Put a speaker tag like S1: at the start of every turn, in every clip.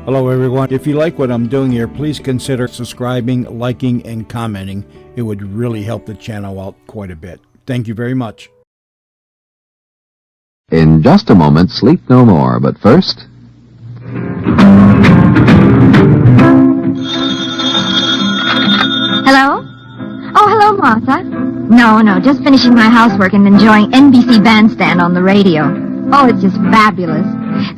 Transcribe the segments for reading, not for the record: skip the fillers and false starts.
S1: Hello, everyone. If you like what I'm doing here, please consider subscribing, liking, and commenting. It would really help the channel out quite a bit. Thank you very much.
S2: In just a moment, Sleep No More, but first...
S3: Hello? Oh, hello, Martha. No, just finishing my housework and enjoying NBC Bandstand on the radio. Oh, it's just fabulous.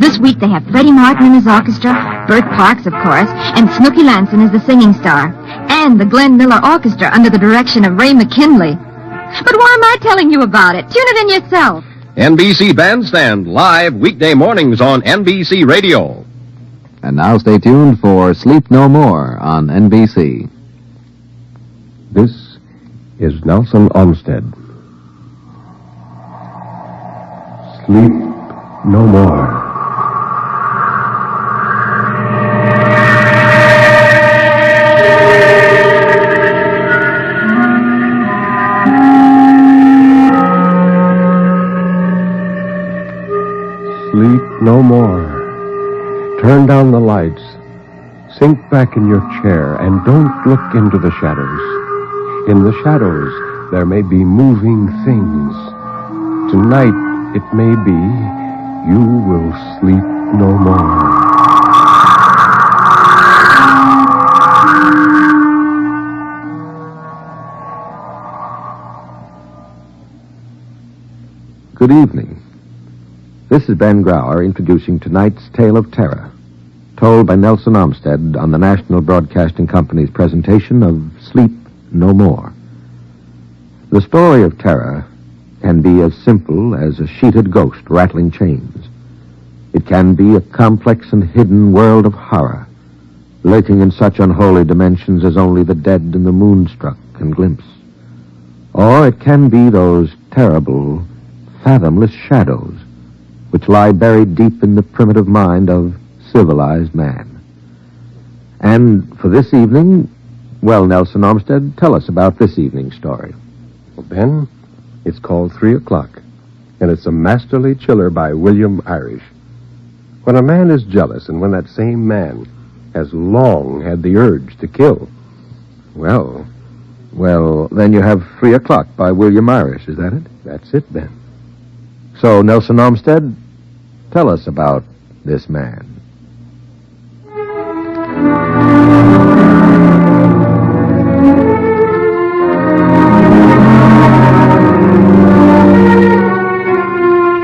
S3: This week they have Freddie Martin and his orchestra, Bert Parks, of course, and Snooky Lanson is the singing star, and the Glenn Miller Orchestra under the direction of Ray McKinley. But why am I telling you about it? Tune it in yourself.
S4: NBC Bandstand, live weekday mornings on NBC Radio.
S2: And now stay tuned for Sleep No More on NBC.
S5: This is Nelson Olmsted. Sleep no more. Sleep no more. Turn down the lights. Sink back in your chair and don't look into the shadows. In the shadows, there may be moving things. Tonight, it may be you will sleep no more.
S2: Good evening. This is Ben Grauer introducing tonight's Tale of Terror, told by Nelson Olmsted on the National Broadcasting Company's presentation of Sleep No More. The story of terror can be as simple as a sheeted ghost rattling chains. It can be a complex and hidden world of horror, lurking in such unholy dimensions as only the dead and the moonstruck can glimpse. Or it can be those terrible, fathomless shadows which lie buried deep in the primitive mind of civilized man. And for this evening, well, Nelson Olmsted, tell us about this evening's story.
S5: Well, Ben, it's called 3 o'clock, and it's a masterly chiller by William Irish. When a man is jealous, and when that same man has long had the urge to kill,
S2: Well, then you have 3 o'clock by William Irish, is that it?
S5: that's it, Ben.
S2: So, Nelson Olmsted, tell us about this man.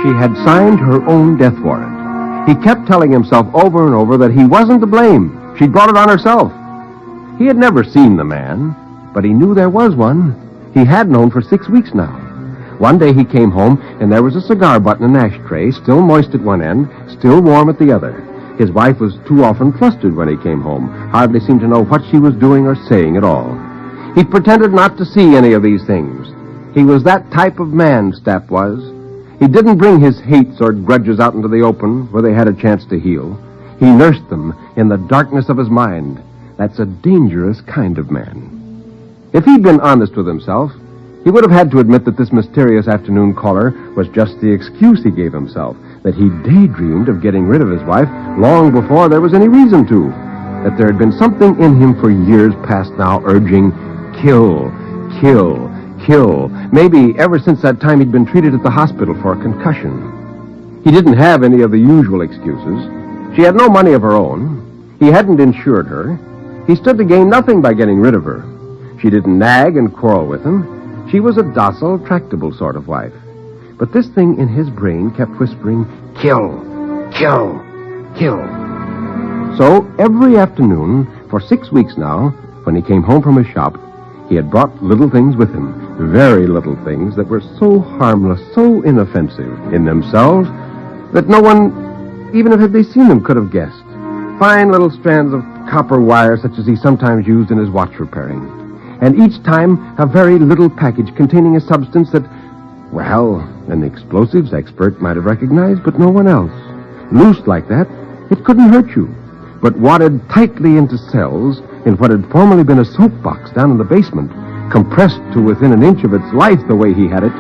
S5: She had signed her own death warrant. He kept telling himself over and over that he wasn't to blame. She'd brought it on herself. He had never seen the man, but he knew there was one. He had known for 6 weeks now. One day he came home, and there was a cigar butt in an ashtray, still moist at one end, still warm at the other. His wife was too often flustered when he came home, hardly seemed to know what she was doing or saying at all. He pretended not to see any of these things. He was that type of man, Stapp was. He didn't bring his hates or grudges out into the open where they had a chance to heal. He nursed them in the darkness of his mind. That's a dangerous kind of man. If he'd been honest with himself, he would have had to admit that this mysterious afternoon caller was just the excuse he gave himself, that he daydreamed of getting rid of his wife long before there was any reason to, that there had been something in him for years past now urging, kill, kill, kill, maybe ever since that time he'd been treated at the hospital for a concussion. He didn't have any of the usual excuses. She had no money of her own. He hadn't insured her. He stood to gain nothing by getting rid of her. She didn't nag and quarrel with him. She was a docile, tractable sort of wife. But this thing in his brain kept whispering, kill, kill, kill. So every afternoon, for 6 weeks now, when he came home from his shop, he had brought little things with him, very little things that were so harmless, so inoffensive in themselves, that no one, even if had they seen them, could have guessed. Fine little strands of copper wire such as he sometimes used in his watch repairing. And each time a very little package containing a substance that, well, an explosives expert might have recognized, but no one else. Loose like that, it couldn't hurt you, but wadded tightly into cells in what had formerly been a soapbox down in the basement, compressed to within an inch of its life the way he had it,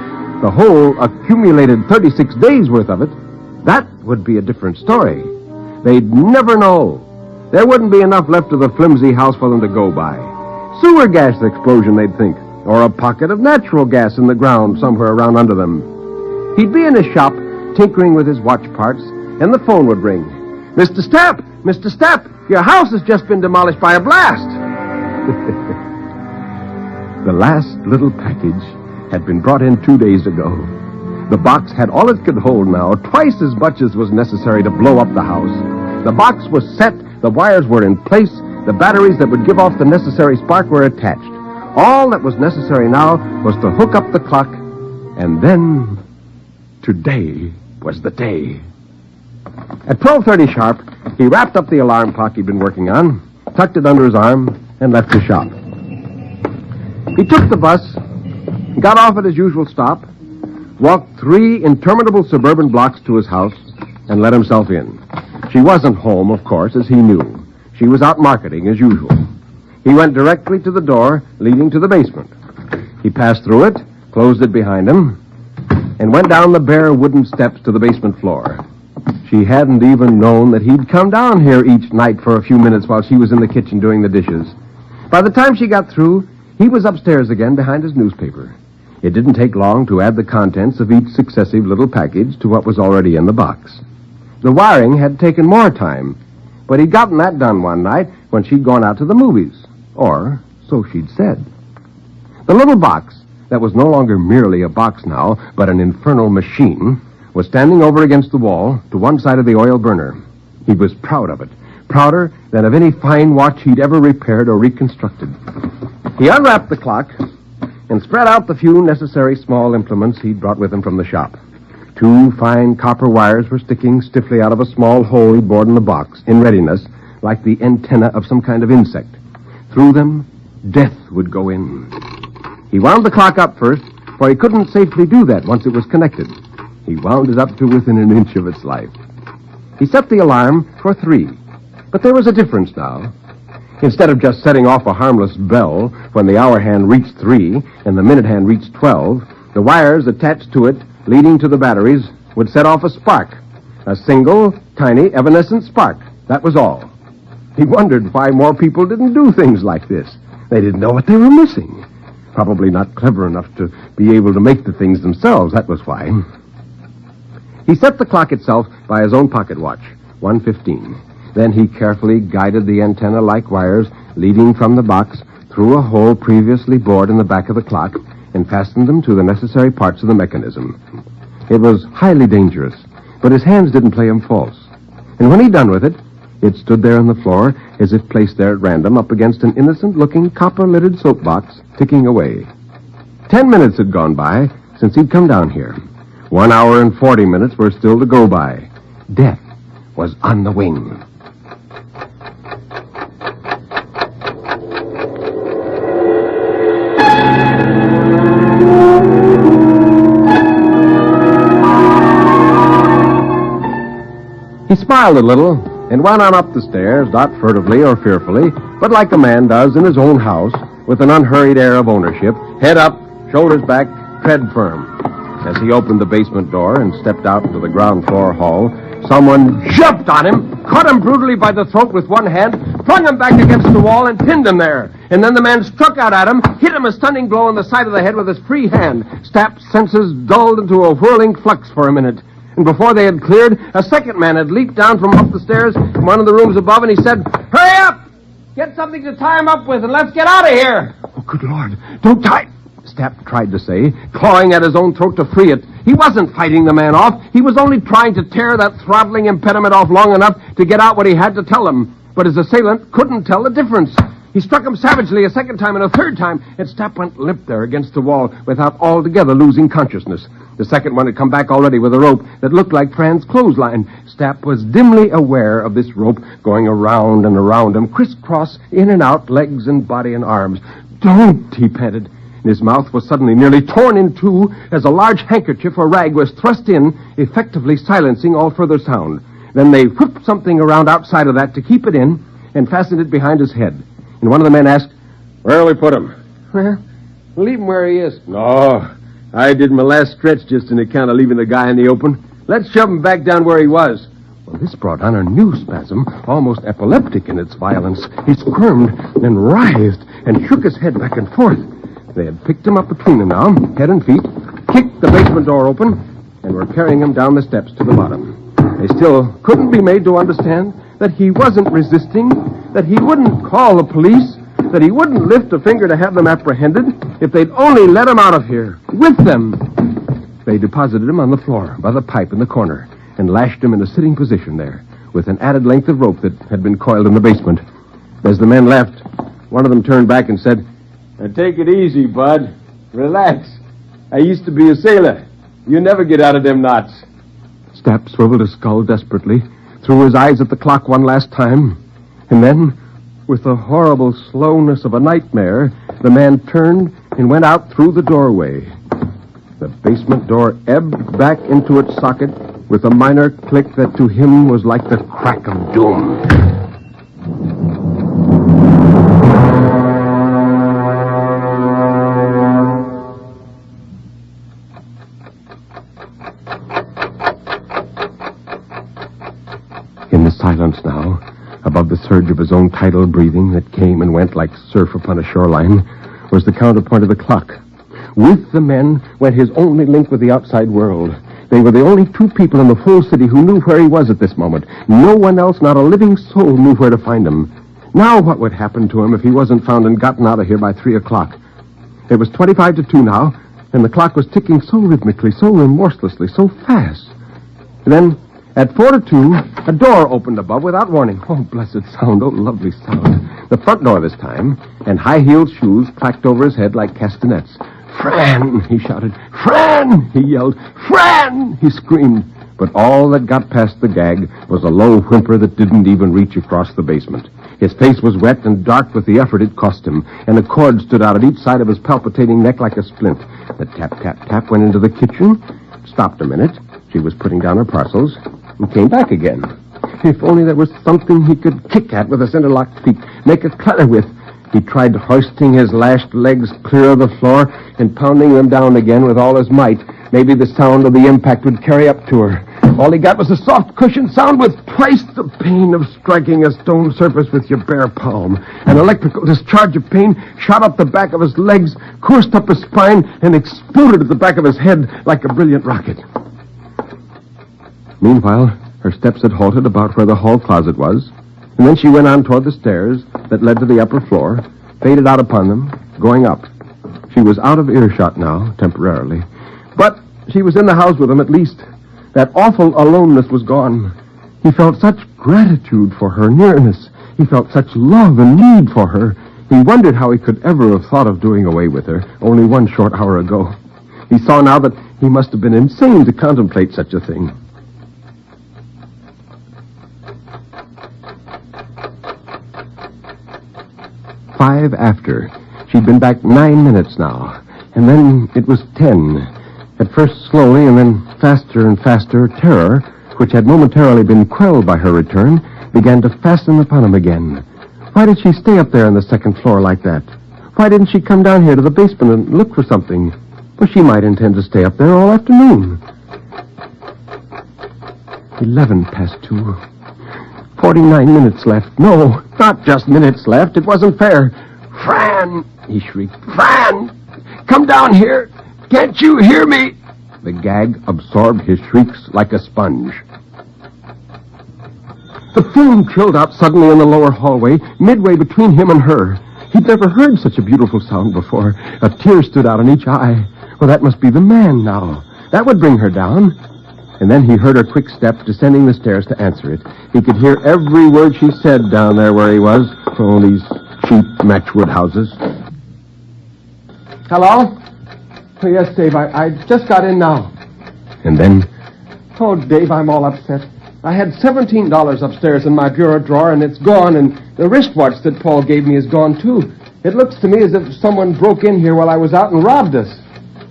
S5: the whole accumulated 36 days worth of it, that would be a different story. They'd never know. There wouldn't be enough left of the flimsy house for them to go by. Sewer gas explosion, they'd think, or a pocket of natural gas in the ground somewhere around under them. He'd be in his shop, tinkering with his watch parts, and the phone would ring. Mr. Stapp! Mr. Stapp! Your house has just been demolished by a blast! The last little package had been brought in 2 days ago. The box had all it could hold now, twice as much as was necessary to blow up the house. The box was set, the wires were in place, the batteries that would give off the necessary spark were attached. All that was necessary now was to hook up the clock, and then today was the day. At 12:30 sharp, he wrapped up the alarm clock he'd been working on, tucked it under his arm, and left the shop. He took the bus, got off at his usual stop, walked 3 interminable suburban blocks to his house, and let himself in. She wasn't home, of course, as he knew. She was out marketing, as usual. He went directly to the door leading to the basement. He passed through it, closed it behind him, and went down the bare wooden steps to the basement floor. She hadn't even known that he'd come down here each night for a few minutes while she was in the kitchen doing the dishes. By the time she got through, he was upstairs again behind his newspaper. It didn't take long to add the contents of each successive little package to what was already in the box. The wiring had taken more time, but he'd gotten that done one night when she'd gone out to the movies. Or so she'd said. The little box, that was no longer merely a box now, but an infernal machine, was standing over against the wall to one side of the oil burner. He was proud of it, prouder than of any fine watch he'd ever repaired or reconstructed. He unwrapped the clock and spread out the few necessary small implements he'd brought with him from the shop. 2 fine copper wires were sticking stiffly out of a small hole he'd bored in the box, in readiness, like the antenna of some kind of insect. Through them, death would go in. He wound the clock up first, for he couldn't safely do that once it was connected. He wound it up to within an inch of its life. He set the alarm for 3, but there was a difference now. Instead of just setting off a harmless bell when the hour hand reached 3 and the minute hand reached 12, the wires attached to it, leading to the batteries, would set off a spark. A single, tiny, evanescent spark. That was all. He wondered why more people didn't do things like this. They didn't know what they were missing. Probably not clever enough to be able to make the things themselves, that was why. He set the clock itself by his own pocket watch, 1:15. Then he carefully guided the antenna-like wires leading from the box through a hole previously bored in the back of the clock and fastened them to the necessary parts of the mechanism. It was highly dangerous, but his hands didn't play him false. And when he'd done with it, it stood there on the floor as if placed there at random up against an innocent-looking copper-lidded soapbox, ticking away. 10 minutes had gone by since he'd come down here. 1 hour and 40 minutes were still to go by. Death was on the wing. He smiled a little and went on up the stairs, not furtively or fearfully, but like a man does in his own house, with an unhurried air of ownership, head up, shoulders back, tread firm. As he opened the basement door and stepped out into the ground floor hall, someone jumped on him, caught him brutally by the throat with one hand, flung him back against the wall, and pinned him there. And then the man struck out at him, hit him a stunning blow on the side of the head with his free hand. Stapp's senses dulled into a whirling flux for a minute. And before they had cleared, a second man had leaped down from up the stairs from one of the rooms above, and he said, "Hurry up! Get something to tie him up with, and let's get out of here!" "Oh, good Lord, don't tie..." Stapp tried to say, clawing at his own throat to free it. He wasn't fighting the man off. He was only trying to tear that throttling impediment off long enough to get out what he had to tell him. But his assailant couldn't tell the difference. He struck him savagely a second time and a third time, and Stapp went limp there against the wall without altogether losing consciousness. The second one had come back already with a rope that looked like Fran's clothesline. Stapp was dimly aware of this rope going around and around him, crisscross, in and out, legs and body and arms. "Don't," he panted. And his mouth was suddenly nearly torn in two as a large handkerchief or rag was thrust in, effectively silencing all further sound. Then they whipped something around outside of that to keep it in and fastened it behind his head. And one of the men asked, "Where'll we put him?" "Well, leave him where he is." "No, I did my last stretch just on account of leaving the guy in the open. Let's shove him back down where he was." Well, this brought on a new spasm, almost epileptic in its violence. He squirmed and writhed and shook his head back and forth. They had picked him up between them now, head and feet, kicked the basement door open, and were carrying him down the steps to the bottom. They still couldn't be made to understand that he wasn't resisting, that he wouldn't call the police, that he wouldn't lift a finger to have them apprehended if they'd only let him out of here, with them. They deposited him on the floor by the pipe in the corner and lashed him in a sitting position there with an added length of rope that had been coiled in the basement. As the men left, one of them turned back and said, "Now take it easy, Bud. Relax. I used to be a sailor. You never get out of them knots." Stapp swiveled his skull desperately, threw his eyes at the clock one last time, and then, with the horrible slowness of a nightmare, the man turned and went out through the doorway. The basement door ebbed back into its socket with a minor click that to him was like the crack of doom. In the silence now, above the surge of his own tidal breathing that came and went like surf upon a shoreline, was the counterpoint of the clock. With the men went his only link with the outside world. They were the only two people in the whole city who knew where he was at this moment. No one else, not a living soul, knew where to find him. Now what would happen to him if he wasn't found and gotten out of here by 3 o'clock? It was 25 to 2 now, and the clock was ticking so rhythmically, so remorselessly, so fast. And then, at 4 to 2, a door opened above without warning. Oh, blessed sound, oh, lovely sound. The front door this time, and high-heeled shoes clacked over his head like castanets. "Fran!" he shouted. "Fran!" he yelled. "Fran!" he screamed. But all that got past the gag was a low whimper that didn't even reach across the basement. His face was wet and dark with the effort it cost him, and a cord stood out at each side of his palpitating neck like a splint. The tap, tap, tap went into the kitchen, stopped a minute. She was putting down her parcels, and came back again. If only there was something he could kick at with his interlocked feet, make a clatter with. He tried hoisting his lashed legs clear of the floor and pounding them down again with all his might. Maybe the sound of the impact would carry up to her. All he got was a soft cushioned sound with twice the pain of striking a stone surface with your bare palm. An electrical discharge of pain shot up the back of his legs, coursed up his spine, and exploded at the back of his head like a brilliant rocket. Meanwhile, her steps had halted about where the hall closet was, and then she went on toward the stairs that led to the upper floor, faded out upon them, going up. She was out of earshot now, temporarily. But she was in the house with him at least. That awful aloneness was gone. He felt such gratitude for her nearness. He felt such love and need for her. He wondered how he could ever have thought of doing away with her only 1 short hour ago. He saw now that he must have been insane to contemplate such a thing. 5 after. She'd been back 9 minutes now, and then it was 10. At first slowly, and then faster and faster, terror, which had momentarily been quelled by her return, began to fasten upon him again. Why did she stay up there on the second floor like that? Why didn't she come down here to the basement and look for something? Well, she might intend to stay up there all afternoon. 11 past 2. 49 minutes left. No, not just minutes left. It wasn't fair. "Fran!" he shrieked. "Fran! Come down here! Can't you hear me?" The gag absorbed his shrieks like a sponge. The fume trilled out suddenly in the lower hallway, midway between him and her. He'd never heard such a beautiful sound before. A tear stood out in each eye. Well, that must be the man now. That would bring her down. And then he heard her quick step descending the stairs to answer it. He could hear every word she said down there where he was. Oh, these cheap matchwood houses. "Hello? Oh, yes, Dave, I just got in now." And then, "Oh, Dave, I'm all upset. I had $17 upstairs in my bureau drawer, and it's gone, and the wristwatch that Paul gave me is gone, too. It looks to me as if someone broke in here while I was out and robbed us."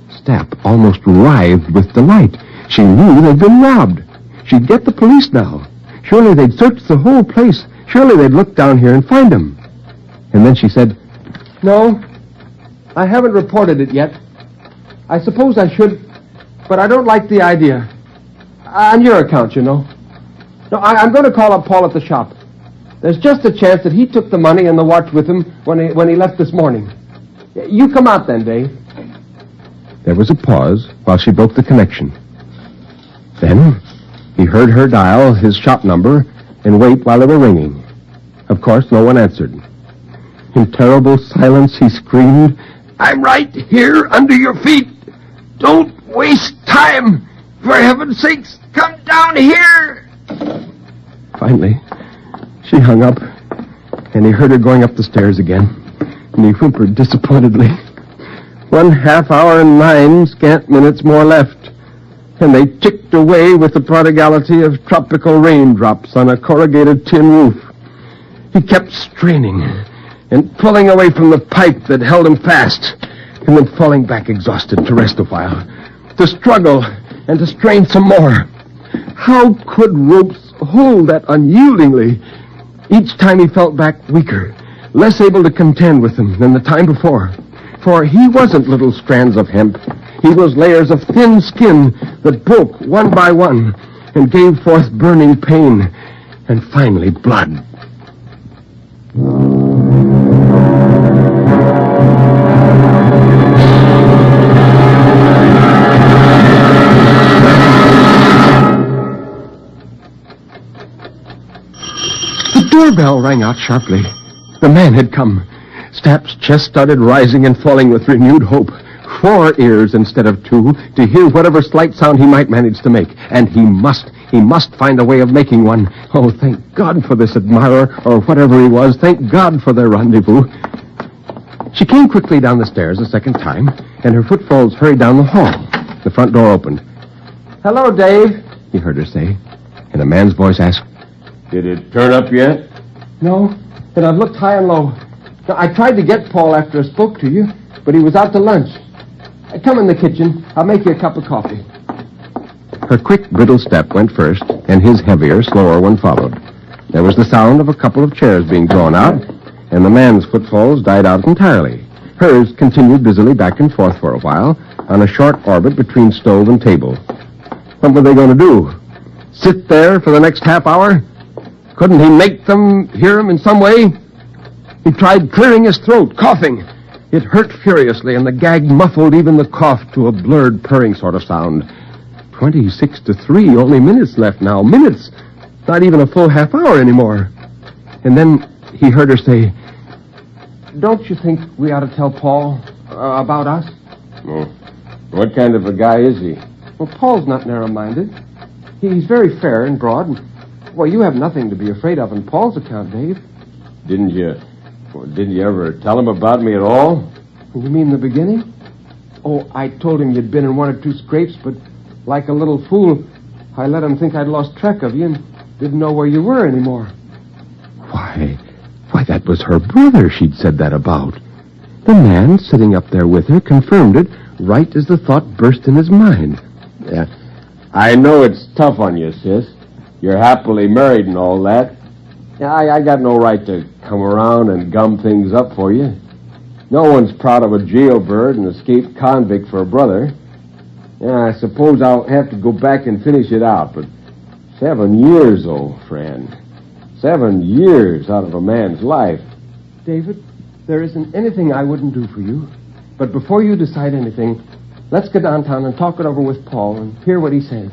S5: Stapp almost writhed with delight. She knew they'd been robbed. She'd get the police now. Surely they'd search the whole place. Surely they'd look down here and find him. And then she said, "No, I haven't reported it yet. I suppose I should, but I don't like the idea. On your account, you know." No, I'm going to call up Paul at the shop. There's just a chance that he took the money and the watch with him when he left this morning. You come out then, Dave. There was a pause while she broke the connection. Then he heard her dial his shop number and wait while they were ringing. Of course, no one answered. In terrible silence, he screamed, "I'm right here under your feet. Don't waste time. For heaven's sakes, come down here." Finally, she hung up, and he heard her going up the stairs again, and he whimpered disappointedly. 1/2 hour and 9 scant minutes more left, and they ticked away with the prodigality of tropical raindrops on a corrugated tin roof. He kept straining and pulling away from the pipe that held him fast, and then falling back exhausted to rest a while, to struggle and to strain some more. How could ropes hold that unyieldingly? Each time he felt back weaker, less able to contend with them than the time before. For he wasn't little strands of hemp. He was layers of thin skin that broke one by one and gave forth burning pain and finally blood. The doorbell rang out sharply. The man had come. Stapp's chest started rising and falling with renewed hope. 4 ears instead of 2 to hear whatever slight sound he might manage to make. And he must find a way of making one. Oh, thank God for this admirer, or whatever he was. Thank God for their rendezvous. She came quickly down the stairs a second time, and her footfalls hurried down the hall. The front door opened. "Hello, Dave," he heard her say, and a man's voice asked, "Did it turn up yet?" "No, and I've looked high and low. I tried to get Paul after I spoke to you, but he was out to lunch. Come in the kitchen. I'll make you a cup of coffee." Her quick, brittle step went first, and his heavier, slower one followed. There was the sound of a couple of chairs being drawn out, and the man's footfalls died out entirely. Hers continued busily back and forth for a while, on a short orbit between stove and table. What were they going to do? Sit there for the next half hour? Couldn't he make them hear him in some way? He tried clearing his throat, coughing. It hurt furiously, and the gag muffled even the cough to a blurred, purring sort of sound. 26 to 3, only minutes left now. Minutes! Not even a full half hour anymore. And then he heard her say, "Don't you think we ought to tell Paul about us?"
S6: Oh. What kind of a guy is he?
S5: Well, Paul's not narrow-minded. He's very fair and broad. And, well, you have nothing to be afraid of on Paul's account, Dave.
S6: Didn't you ever tell him about me at all?
S5: You mean the beginning? Oh, I told him you'd been in 1 or 2 scrapes, but like a little fool, I let him think I'd lost track of you and didn't know where you were anymore.
S2: Why, that was her brother she'd said that about. The man sitting up there with her confirmed it right as the thought burst in his mind.
S6: Yeah. I know it's tough on you, sis. You're happily married and all that. Yeah, I got no right to come around and gum things up for you. No one's proud of a jailbird and escaped convict for a brother. Yeah, I suppose I'll have to go back and finish it out, but 7 years, old friend. 7 years out of a man's life.
S5: David, there isn't anything I wouldn't do for you. But before you decide anything, let's go downtown and talk it over with Paul and hear what he says.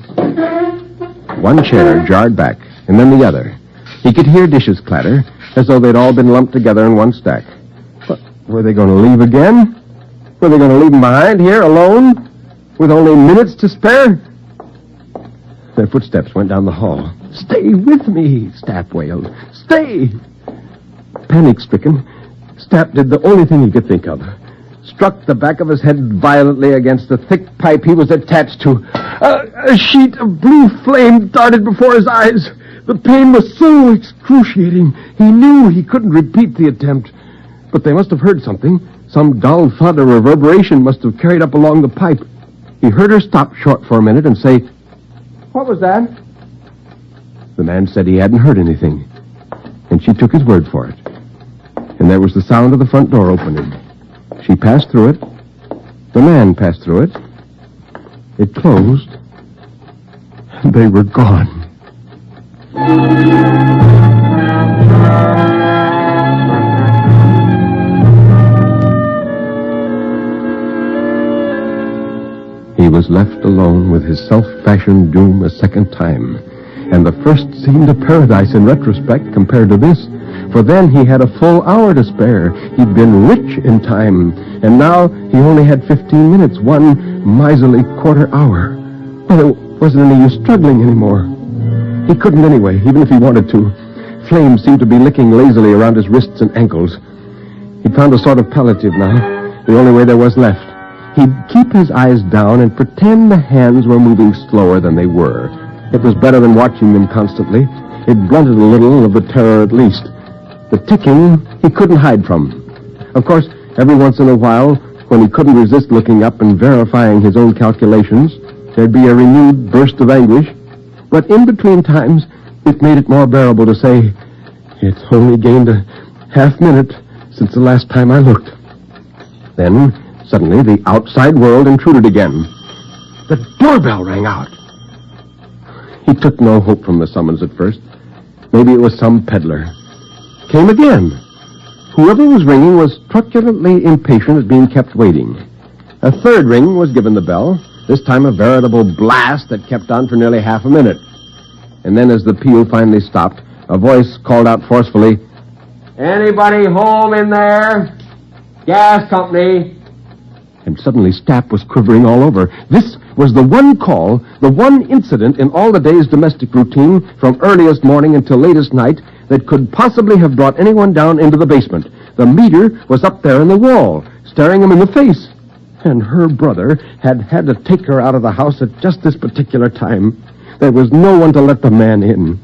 S2: One chair jarred back, and then the other. He could hear dishes clatter, as though they'd all been lumped together in one stack. But were they going to leave again? Were they going to leave him behind here, alone, with only minutes to spare? Their footsteps went down the hall. "Stay with me," Stapp wailed. "Stay!" Panic-stricken, Stapp did the only thing he could think of. Struck the back of his head violently against the thick pipe he was attached to. A sheet of blue flame darted before his eyes. The pain was so excruciating, he knew he couldn't repeat the attempt. But they must have heard something. Some dull thud or reverberation must have carried up along the pipe. He heard her stop short for a minute and say, "What was that?" The man said he hadn't heard anything, and she took his word for it. And there was the sound of the front door opening. She passed through it. The man passed through it. It closed. And they were gone.
S5: He was left alone with his self-fashioned doom a second time. And the first seemed a paradise in retrospect compared to this. For then he had a full hour to spare. He'd been rich in time. And now he only had 15 minutes, one miserly quarter hour. Well, there wasn't any use struggling anymore. He couldn't anyway, even if he wanted to. Flames seemed to be licking lazily around his wrists and ankles. He'd found a sort of palliative now, the only way there was left. He'd keep his eyes down and pretend the hands were moving slower than they were. It was better than watching them constantly. It blunted a little of the terror at least. The ticking he couldn't hide from. Of course, every once in a while, when he couldn't resist looking up and verifying his own calculations, there'd be a renewed burst of anguish. But in between times, it made it more bearable to say, "It's only gained a half-minute since the last time I looked." Then, suddenly, the outside world intruded again. The doorbell rang out. He took no hope from the summons at first. Maybe it was some peddler. Came again. Whoever was ringing was truculently impatient at being kept waiting. A third ring was given the bell, this time a veritable blast that kept on for nearly half a minute. And then as the peal finally stopped, a voice called out forcefully, "Anybody home in there? Gas company." And suddenly Stapp was quivering all over. This was the one call, the one incident in all the day's domestic routine from earliest morning until latest night that could possibly have brought anyone down into the basement. The meter was up there in the wall, staring him in the face. And her brother had had to take her out of the house at just this particular time. There was no one to let the man in.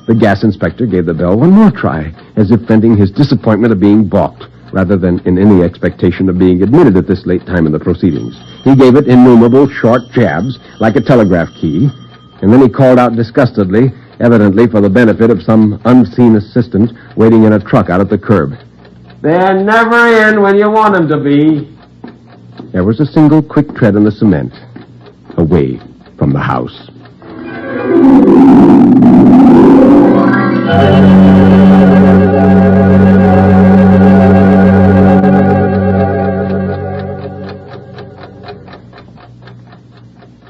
S5: The gas inspector gave the bell one more try, as if venting his disappointment of being balked, rather than in any expectation of being admitted at this late time in the proceedings. He gave it innumerable short jabs, like a telegraph key, and then he called out disgustedly, evidently for the benefit of some unseen assistant waiting in a truck out at the curb. "They're never in when you want them to be." There was a single quick tread in the cement, away from the house.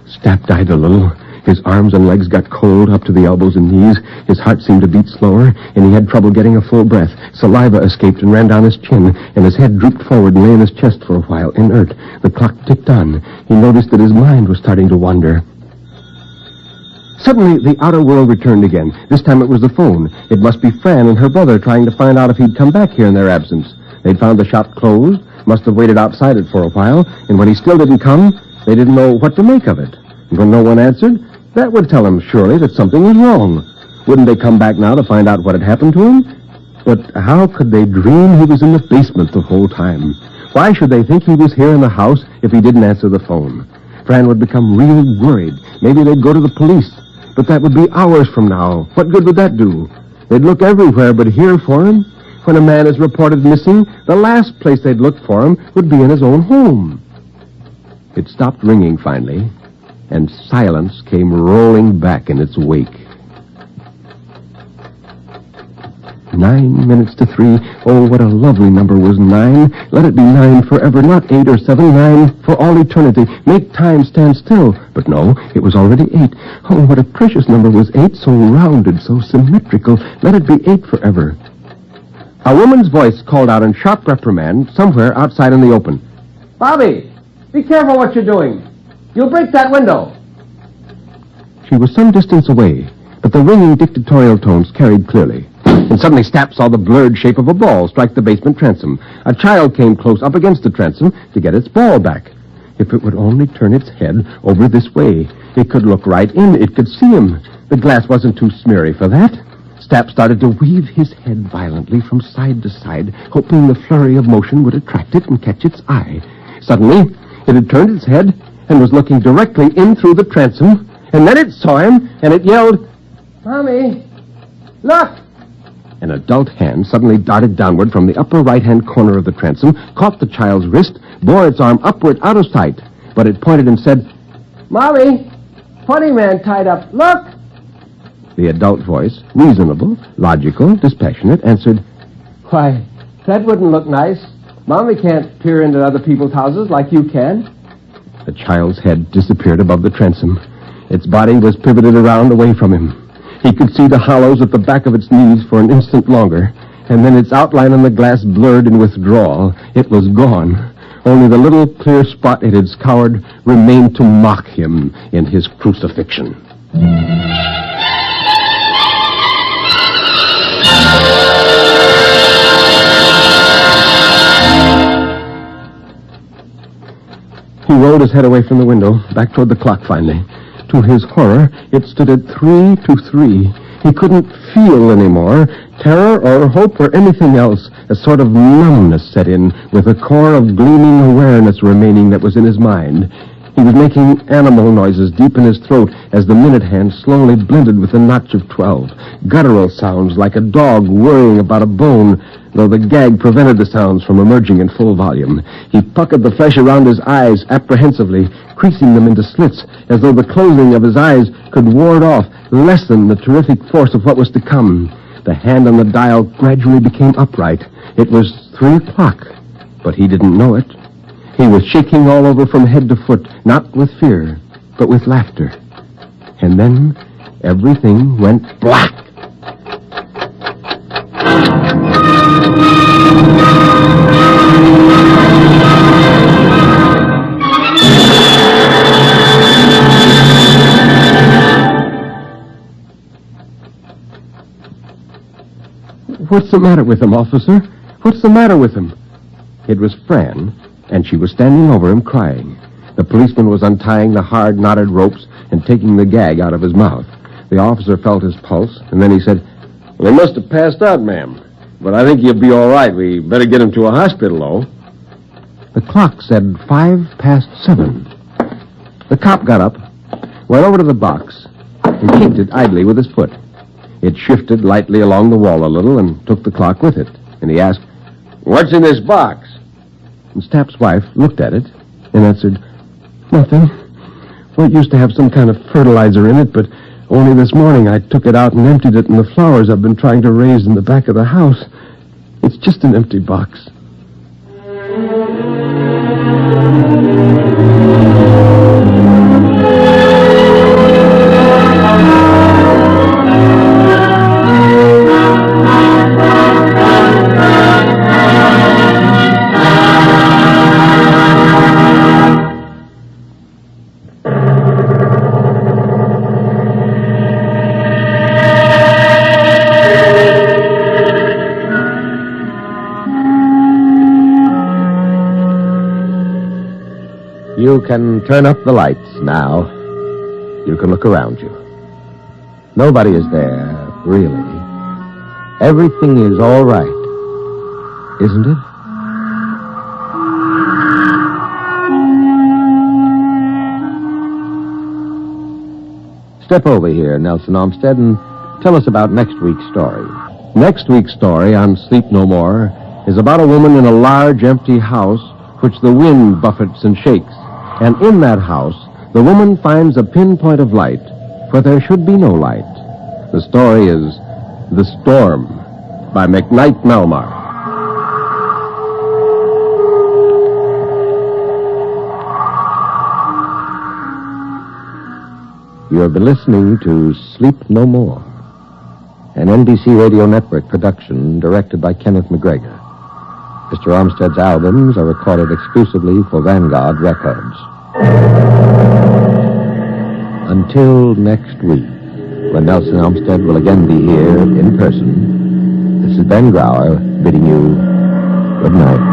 S5: Stapp died a little. His arms and legs got cold up to the elbows and knees. His heart seemed to beat slower, and he had trouble getting a full breath. Saliva escaped and ran down his chin, and his head drooped forward and lay in his chest for a while, inert. The clock ticked on. He noticed that his mind was starting to wander. Suddenly, the outer world returned again. This time it was the phone. It must be Fran and her brother trying to find out if he'd come back here in their absence. They'd found the shop closed, must have waited outside it for a while, and when he still didn't come, they didn't know what to make of it. And when no one answered, that would tell him, surely, that something was wrong. Wouldn't they come back now to find out what had happened to him? But how could they dream he was in the basement the whole time? Why should they think he was here in the house if he didn't answer the phone? Fran would become really worried. Maybe they'd go to the police. But that would be hours from now. What good would that do? They'd look everywhere but here for him. When a man is reported missing, the last place they'd look for him would be in his own home. It stopped ringing finally, and silence came rolling back in its wake. 9 minutes to 3. Oh, what a lovely number was 9. Let it be 9 forever, not 8 or 7. 9 for all eternity. Make time stand still. But no, it was already 8. Oh, what a precious number was 8, so rounded, so symmetrical. Let it be 8 forever. A woman's voice called out in sharp reprimand somewhere outside in the open. "Bobby, be careful what you're doing. You'll break that window." She was some distance away, but the ringing dictatorial tones carried clearly. And suddenly Stapp saw the blurred shape of a ball strike the basement transom. A child came close up against the transom to get its ball back. If it would only turn its head over this way, it could look right in. It could see him. The glass wasn't too smeary for that. Stapp started to weave his head violently from side to side, hoping the flurry of motion would attract it and catch its eye. Suddenly, it had turned its head and was looking directly in through the transom, and then it saw him, and it yelled, "Mommy, look!" An adult hand suddenly darted downward from the upper right-hand corner of the transom, caught the child's wrist, bore its arm upward out of sight, but it pointed and said, "Mommy, funny man tied up, look!" The adult voice, reasonable, logical, dispassionate, answered, "Why, that wouldn't look nice. Mommy can't peer into other people's houses like you can." The child's head disappeared above the transom. Its body was pivoted around away from him. He could see the hollows at the back of its knees for an instant longer, and then its outline on the glass blurred in withdrawal. It was gone. Only the little clear spot it had scoured remained to mock him in his crucifixion. He rolled his head away from the window, back toward the clock finally. To his horror, it stood at 3 to 3. He couldn't feel anymore. Terror or hope or anything else. A sort of numbness set in, with a core of gleaming awareness remaining that was in his mind. He was making animal noises deep in his throat as the minute hand slowly blended with the notch of 12. Guttural sounds like a dog worrying about a bone, though the gag prevented the sounds from emerging in full volume. He puckered the flesh around his eyes apprehensively, creasing them into slits, as though the closing of his eyes could ward off, lessen the terrific force of what was to come. The hand on the dial gradually became upright. It was 3 o'clock, but he didn't know it. He was shaking all over from head to foot, not with fear, but with laughter. And then everything went black. "What's the matter with him, officer? What's the matter with him?" It was Fran, and she was standing over him crying. The policeman was untying the hard, knotted ropes and taking the gag out of his mouth. The officer felt his pulse, and then he said,
S6: "Well, he must have passed out, ma'am. But I think he'll be all right. We better get him to a hospital, though."
S5: The clock said 7:05. The cop got up, went over to the box, and kicked it idly with his foot. It shifted lightly along the wall a little and took the clock with it. And he asked,
S6: "What's in this box?"
S5: And Stapp's wife looked at it and answered, "Nothing. Well, it used to have some kind of fertilizer in it, but only this morning I took it out and emptied it in the flowers I've been trying to raise in the back of the house. It's just an empty box." You can turn up the lights now. You can look around you. Nobody is there, really. Everything is all right, isn't it? Step over here, Nelson Olmsted, and tell us about next week's story. Next week's story on Sleep No More is about a woman in a large, empty house which the wind buffets and shakes. And in that house, the woman finds a pinpoint of light where there should be no light. The story is The Storm by McKnight Melmar. You have been listening to Sleep No More, an NBC Radio Network production directed by Kenneth McGregor. Mr. Olmsted's albums are recorded exclusively for Vanguard Records. Until next week, when Nelson Olmsted will again be here in person, this is Ben Grauer bidding you good night.